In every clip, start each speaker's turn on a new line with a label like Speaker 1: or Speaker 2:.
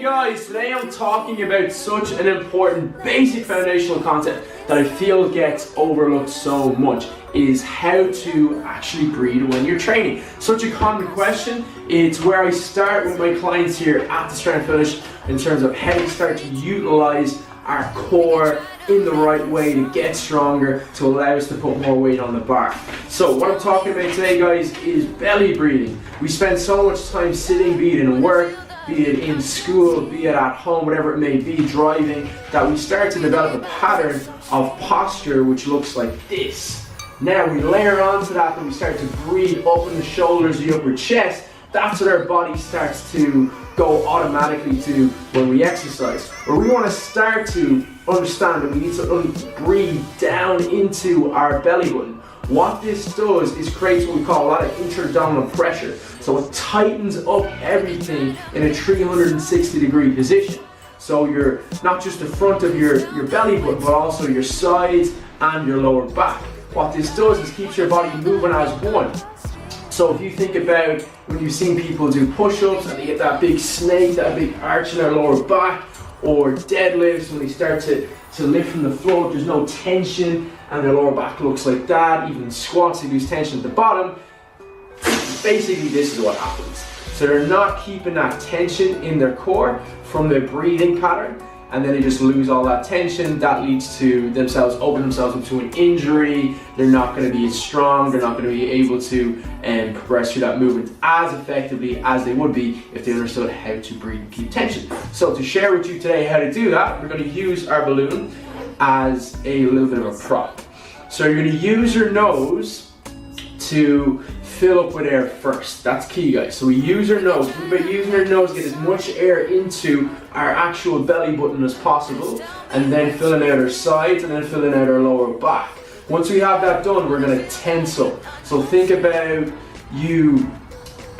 Speaker 1: guys, today I'm talking about such an important basic foundational concept that I feel gets overlooked so much, is how to actually breathe when you're training. Such a common question. It's where I start with my clients here at the Strength Finish in terms of how to start to utilize our core in the right way to get stronger, to allow us to put more weight on the bar. So what I'm talking about today, guys, is belly breathing. We spend so much time sitting, be it in work, be it in school, be it at home, whatever it may be, driving, that we start to develop a pattern of posture which looks like this. Now we layer onto that and we start to breathe up in the shoulders, the upper chest. That's what our body starts to go automatically to when we exercise. Or we want to start to understand that we need to breathe down into our belly button. What this does is creates what we call a lot of intra-abdominal pressure. So it tightens up everything in a 360-degree position. So you're not just the front of your belly button, but also your sides and your lower back. What this does is keeps your body moving as one. So if you think about when you've seen people do push-ups and they get that big snake, that big arch in their lower back, or deadlifts when they start to lift from the floor, there's no tension and their lower back looks like that. Even squats, they lose tension at the bottom. Basically, this is what happens. So they're not keeping that tension in their core from their breathing pattern, and then they just lose all that tension. That leads to themselves opening themselves into an injury. They're not going to be as strong. They're not going to be able to progress through that movement as effectively as they would be if they understood how to breathe and keep tension. So to share with you today how to do that, we're going to use our balloon as a little bit of a prop. So you're going to use your nose to fill up with air first. That's key, guys. So we use our nose. By using our nose, get as much air into our actual belly button as possible, and then filling out our sides, and then filling out our lower back. Once we have that done, we're going to tense up. So think about you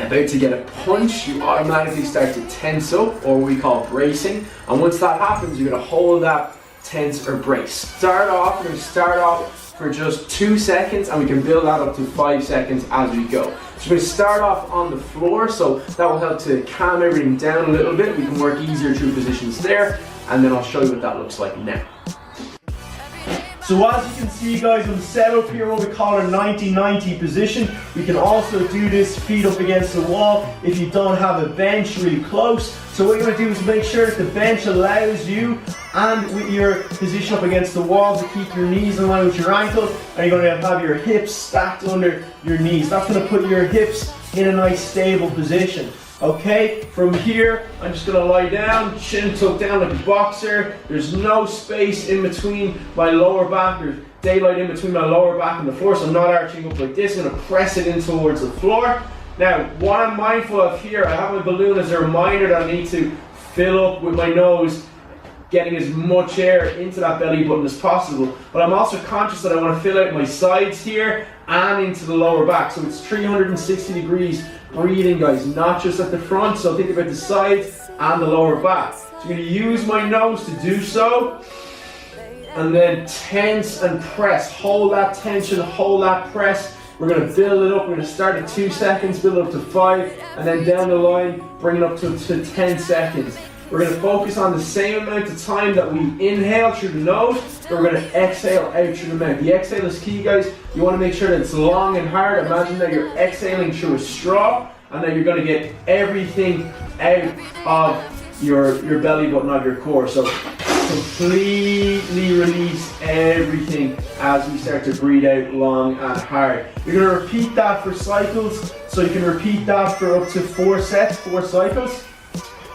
Speaker 1: about to get a punch, you automatically start to tense up, or we call bracing. And once that happens, you're going to hold that tense or brace. We're going to start off for just 2 seconds, and we can build that up to 5 seconds as we go. So we're going to start off on the floor, so that will help to calm everything down a little bit. We can work easier through positions there, and then I'll show you what that looks like now. So as you can see, guys, I'm set up here what we call our 90-90 position. We can also do this feet up against the wall if you don't have a bench really close. So what you're going to do is make sure that the bench allows you, and with your position up against the wall, to keep your knees in line with your ankles, and you're going to have your hips stacked under your knees. That's going to put your hips in a nice stable position. Okay, from here, I'm just going to lie down, chin tucked down like a boxer. There's no space in between my lower back. There's daylight in between my lower back and the floor, so I'm not arching up like this. I'm going to press it in towards the floor. Now, what I'm mindful of here, I have my balloon as a reminder that I need to fill up with my nose, getting as much air into that belly button as possible. But I'm also conscious that I want to fill out my sides here and into the lower back. So it's 360 degrees breathing, guys, not just at the front. So think about the sides and the lower back. So I'm going to use my nose to do so. And then tense and press. Hold that tension, hold that press. We're going to build it up. We're going to start at 2 seconds, build it up to 5, and then down the line, bring it up to 10 seconds. We're going to focus on the same amount of time that we inhale through the nose, but we're going to exhale out through the mouth. The exhale is key, guys. You want to make sure that it's long and hard. Imagine that you're exhaling through a straw, and that you're going to get everything out of your belly button, of your core. So completely release everything as we start to breathe out long and hard. You're going to repeat that for cycles, so you can repeat that for up to 4 sets, 4 cycles.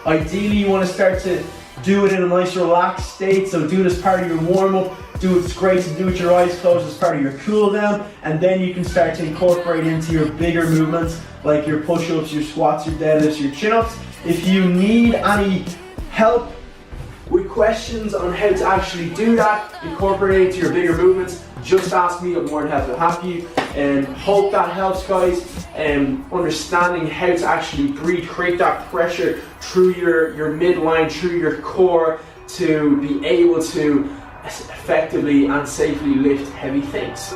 Speaker 1: Ideally, you want to start to do it in a nice relaxed state, so do it as part of your warm-up. It's great to do with your eyes closed as part of your cool-down, and then you can start to incorporate into your bigger movements like your push-ups, your squats, your deadlifts, your chin-ups. If you need any help with questions on how to actually do that, incorporate it into your bigger movements, just ask me. I'm more than happy to help you. And hope that helps, guys. Understanding how to actually breathe, create that pressure through your midline, through your core, to be able to effectively and safely lift heavy things.